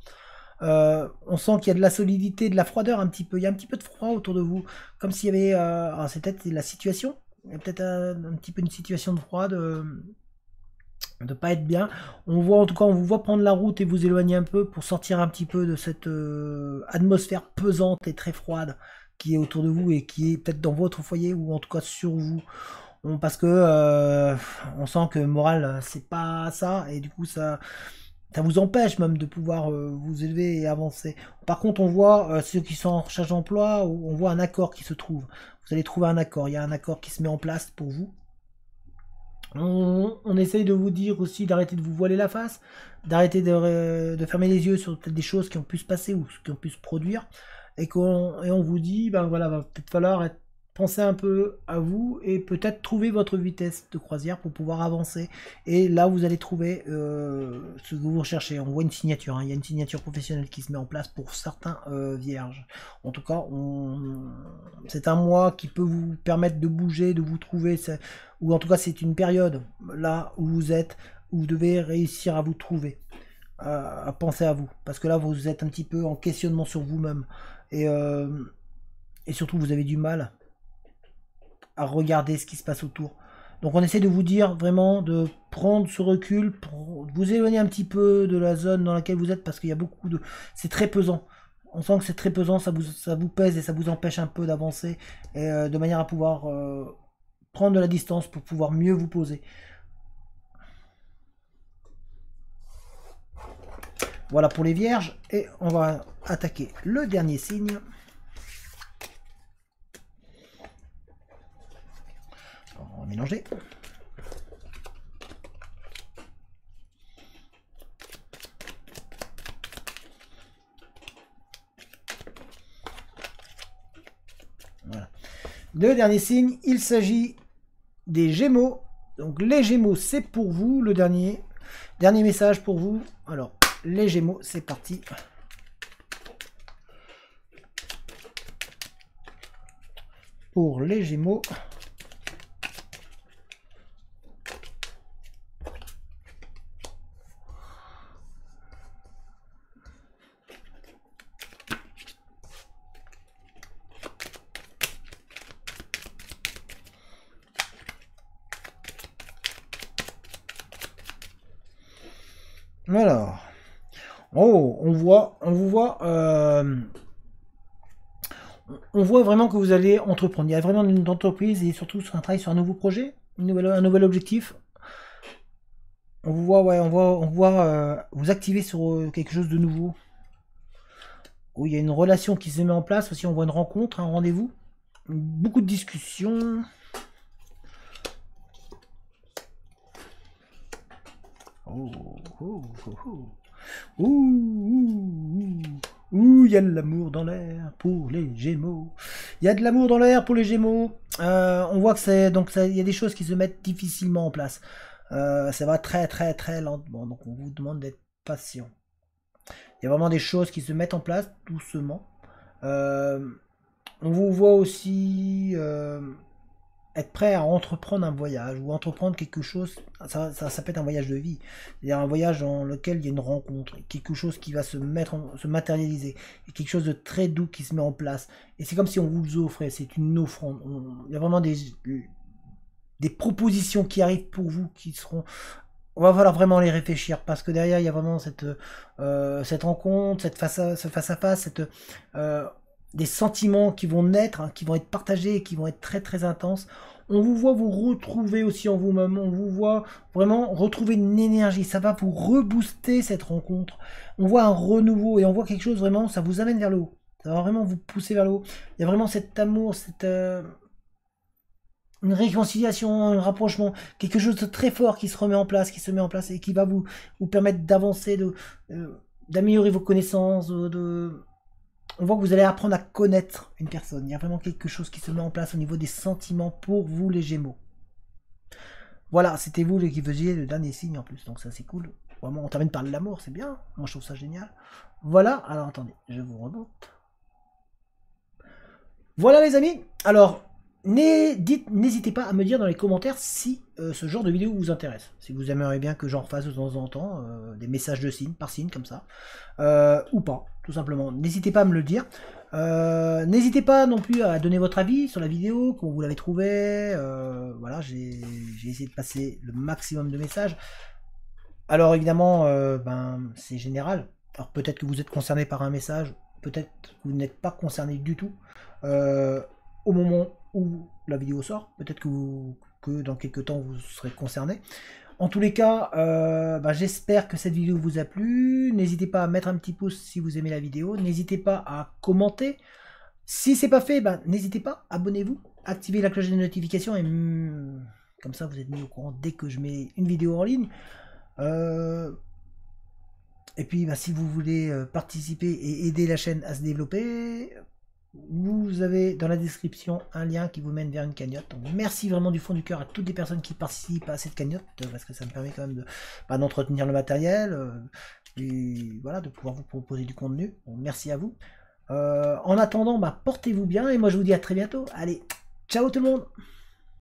On sent qu'il y a de la solidité, de la froideur un petit peu. Il y a un petit peu de froid autour de vous, comme s'il y avait. C'est peut-être la situation. Il y a peut-être un petit peu une situation de froid, de pas être bien. On voit en tout cas, on vous voit prendre la route et vous éloigner un peu pour sortir un petit peu de cette atmosphère pesante et très froide qui est autour de vous et qui est peut-être dans votre foyer ou en tout cas sur vous. Parce que on sent que moral, c'est pas ça et du coup ça vous empêche même de pouvoir vous élever et avancer. Par contre, on voit ceux qui sont en recherche d'emploi, on voit un accord qui se trouve. Vous allez trouver un accord, il y a un accord qui se met en place pour vous. On essaye de vous dire aussi d'arrêter de vous voiler la face, d'arrêter de fermer les yeux sur peut-être des choses qui ont pu se passer ou qui ont pu se produire. Et on vous dit, ben voilà, va peut-être falloir penser un peu à vous et peut-être trouver votre vitesse de croisière pour pouvoir avancer. Et là, vous allez trouver ce que vous recherchez. On voit une signature, hein. Il y a une signature professionnelle qui se met en place pour certains vierges. En tout cas, c'est un mois qui peut vous permettre de bouger, de vous trouver, ou en tout cas, c'est une période là où vous êtes, où vous devez réussir à vous trouver, à penser à vous. Parce que là, vous êtes un petit peu en questionnement sur vous-même. Et surtout, vous avez du mal à regarder ce qui se passe autour. Donc on essaie de vous dire vraiment de prendre ce recul pour vous éloigner un petit peu de la zone dans laquelle vous êtes parce qu'il y a beaucoup de... C'est très pesant. On sent que c'est très pesant, ça vous pèse et ça vous empêche un peu d'avancer de manière à pouvoir prendre de la distance pour pouvoir mieux vous poser. Voilà pour les vierges et on va attaquer le dernier signe. On va mélanger. Voilà. Le dernier signe, il s'agit des Gémeaux. Donc les Gémeaux, c'est pour vous, le dernier message pour vous. Alors, les Gémeaux, c'est parti. Pour les Gémeaux. Alors, oh, on vous voit, on voit vraiment que vous allez entreprendre. Il y a vraiment une entreprise et surtout sur un travail sur un nouveau projet, un nouvel objectif. On vous voit, ouais, on voit vous activer sur quelque chose de nouveau. Où il y a une relation qui se met en place aussi. On voit une rencontre, un rendez-vous, beaucoup de discussions. Oh, oh, oh, oh. Ouh, il y a de l'amour dans l'air pour les Gémeaux. Il y a de l'amour dans l'air pour les Gémeaux. On voit que c'est donc il y a des choses qui se mettent difficilement en place. Ça va très très très lentement. Donc on vous demande d'être patient. Il y a vraiment des choses qui se mettent en place doucement. On vous voit aussi être prêt à entreprendre un voyage ou entreprendre quelque chose, ça peut être un voyage de vie, c'est-à-dire un voyage dans lequel il y a une rencontre, quelque chose qui va se matérialiser, et quelque chose de très doux qui se met en place. Et c'est comme si on vous offrait, c'est une offrande. Il y a vraiment des propositions qui arrivent pour vous qui seront. On va falloir vraiment les réfléchir parce que derrière il y a vraiment cette rencontre, ce face à face, euh, des sentiments qui vont naître, hein, qui vont être partagés et qui vont être très très intenses. On vous voit vous retrouver aussi en vous-même, on vous voit vraiment retrouver une énergie, ça va vous rebooster cette rencontre. On voit un renouveau et on voit quelque chose vraiment, ça vous amène vers le haut. Ça va vraiment vous pousser vers le haut. Il y a vraiment cet amour, une réconciliation, un rapprochement, quelque chose de très fort qui se remet en place, qui se met en place et qui va vous permettre d'avancer, d'améliorer vos connaissances, on voit que vous allez apprendre à connaître une personne. Il y a vraiment quelque chose qui se met en place au niveau des sentiments pour vous les Gémeaux. Voilà, c'était vous qui faisiez le dernier signe en plus, donc ça c'est cool. Vraiment, on termine par l'amour, c'est bien. Moi je trouve ça génial. Voilà, alors attendez, je vous remonte. Voilà les amis, alors n'hésitez pas à me dire dans les commentaires si ce genre de vidéo vous intéresse. Si vous aimeriez bien que j'en refasse de temps en temps, des messages de signe, par signe comme ça, ou pas, tout simplement. N'hésitez pas à me le dire. N'hésitez pas non plus à donner votre avis sur la vidéo, comment vous l'avez trouvé. Voilà, j'ai essayé de passer le maximum de messages. Alors évidemment, c'est général. Alors peut-être que vous êtes concerné par un message, peut-être que vous n'êtes pas concerné du tout. Au moment où la vidéo sort, peut-être que dans quelques temps vous serez concerné. En tous les cas, j'espère que cette vidéo vous a plu. N'hésitez pas à mettre un petit pouce si vous aimez la vidéo. N'hésitez pas à commenter. Si c'est pas fait, n'hésitez pas, abonnez-vous, activez la cloche de notification et comme ça vous êtes mis au courant dès que je mets une vidéo en ligne. Et puis si vous voulez participer et aider la chaîne à se développer, vous avez dans la description un lien qui vous mène vers une cagnotte. Donc merci vraiment du fond du cœur à toutes les personnes qui participent à cette cagnotte, parce que ça me permet quand même d'entretenir le matériel, et voilà, de pouvoir vous proposer du contenu. Donc, merci à vous. En attendant, portez-vous bien et moi je vous dis à très bientôt. Allez, ciao tout le monde!